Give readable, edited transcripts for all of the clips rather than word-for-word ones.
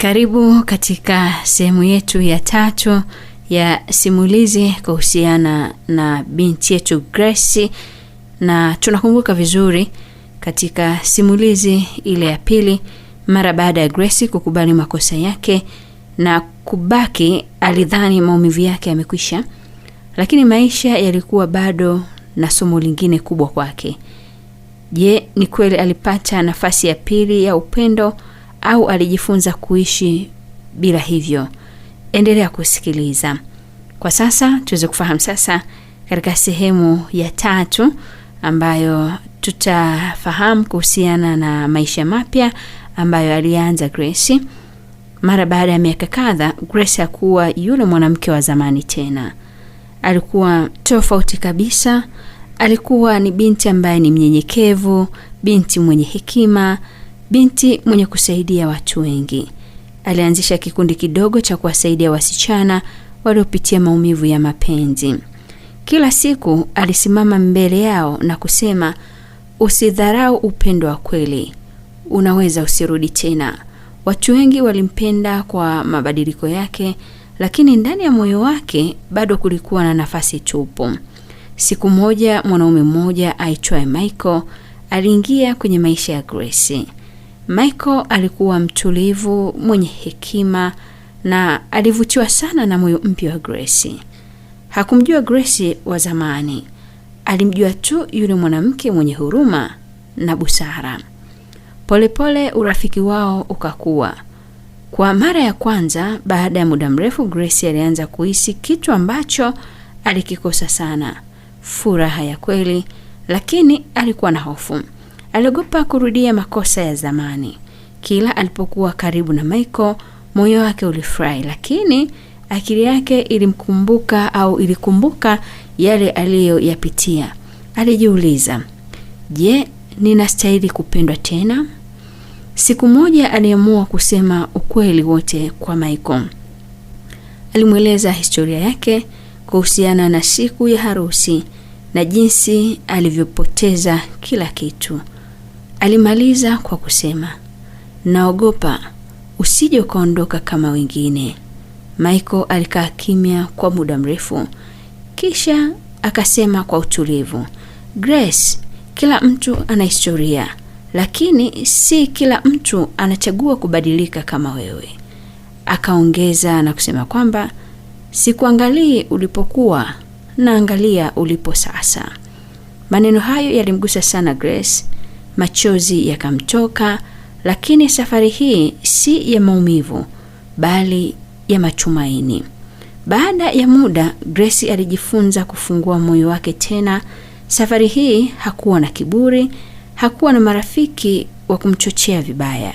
Karibu katika sehemu yetu ya 3 ya simulizi kuhusiana na binti yetu Grace, na tunakumbuka vizuri katika simulizi ile ya pili, mara baada ya Grace kukubali makosa yake na kubaki, alidhani maumivu yake yamekwisha, lakini maisha yalikuwa bado na somo lingine kubwa kwake. Je, ni kweli alipata nafasi ya pili ya upendo au alijifunza kuishi bila hivyo? Endelea kusikiliza. Kwa sasa tuweze kufahamu sasa katika sehemu ya 3 ambayo tutafahamu kuhusiana na maisha mapya ambayo alianza Grace. Mara baada ya miaka kadhaa, Grace hakuwa yule mwanamke wa zamani tena. Alikuwa tofauti kabisa. Alikuwa ni binti ambaye ni mnyenyekevu, binti mwenye hekima, binti mwenye kusaidia watu wengi. Alianzisha kikundi kidogo cha kuwasaidia wasichana waliopitia maumivu ya mapenzi. Kila siku alisimama mbele yao na kusema, usidharau upendo wa kweli, unaweza usirudi tena. Watu wengi walimpenda kwa mabadiliko yake, lakini ndani ya moyo wake bado kulikuwa na nafasi tupu. Siku moja mwanaume mmoja aitwaye Michael aliingia kwenye maisha ya Grace. Michael alikuwa mtulivu, mwenye hekima na alivutiwa sana na moyo mpya wa Grace. Hakumjua Grace wa zamani, alimjua tu yule mwanamke mwenye huruma na busara. Polepole urafiki wao ukakua. Kwa mara ya kwanza baada ya muda mrefu, Grace alianza kuhisi kitu ambacho alikikosa sana, furaha ya kweli, lakini alikuwa na hofu. Aliogopa kurudia makosa ya zamani. Kila alipokuwa karibu na Michael, moyo wake ulifurahi, lakini akili yake ilikumbuka yale aliyoyapitia. Alijiuliza, je, ninastahili kupendwa tena? Siku moja aliamua kusema ukweli wote kwa Michael. Alimweleza historia yake kuhusiana na siku ya harusi na jinsi alivyopoteza kila kitu. Alimaliza kwa kusema, naogopa usije ukaondoka kama wengine. Michael alikaa kimya kwa muda mrefu, kisha akasema kwa utulivu, Grace, kila mtu ana historia, lakini si kila mtu anachagua kubadilika kama wewe. Akaongeza na kusema kwamba sikuangalii ulipokuwa, naangalia ulipo sasa. Maneno hayo yalimgusa sana Grace. Machozi yakamtoka, lakini safari hii si ya maumivu, bali ya matumaini. Baada ya muda, Grace alijifunza kufungua moyo wake tena. Safari hii hakuwa na kiburi, hakuwa na marafiki wa kumchochea vibaya.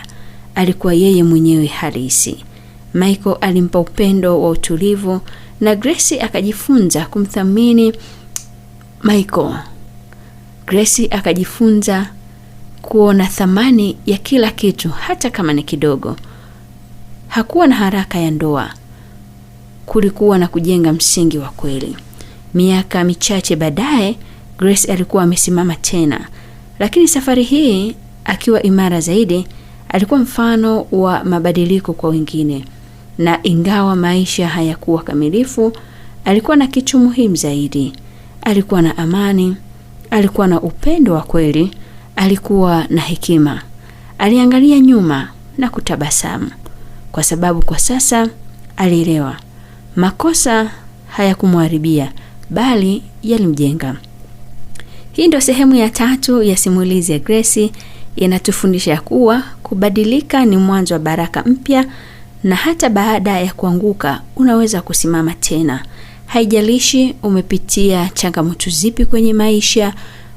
Alikuwa yeye mwenyewe halisi. Michael alimpa upendo wa utulivu na Grace akajifunza kumthamini Michael. Grace akajifunza kuona thamani ya kila kitu, hata kama ni kidogo. Hakuwa na haraka ya ndoa, kulikuwa na kujenga msingi wa kweli. Miaka michache baadaye, Grace alikuwa amesimama tena, lakini safari hii akiwa imara zaidi. Alikuwa mfano wa mabadiliko kwa wengine, na ingawa maisha hayakuwa kamilifu, alikuwa na kitu muhimu zaidi. Alikuwa na amani, alikuwa na upendo wa kweli, alikuwa na hekima. Aliangalia nyuma na kutabasamu, kwa sababu kwa sasa alielewa makosa hayakumharibia, bali yalimjenga. Hii ndio sehemu ya 3 ya simulizi ya Grace. Inatufundisha kuwa kubadilika ni mwanzo wa baraka mpya, na hata baada ya kuanguka unaweza kusimama tena. Haijalishi umepitia changamoto zipi kwenye maisha,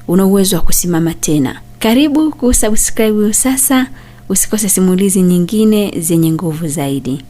una uwezo wa kusimama tena. Karibu kusubscribe sasa, usikose simulizi nyingine zenye nguvu zaidi.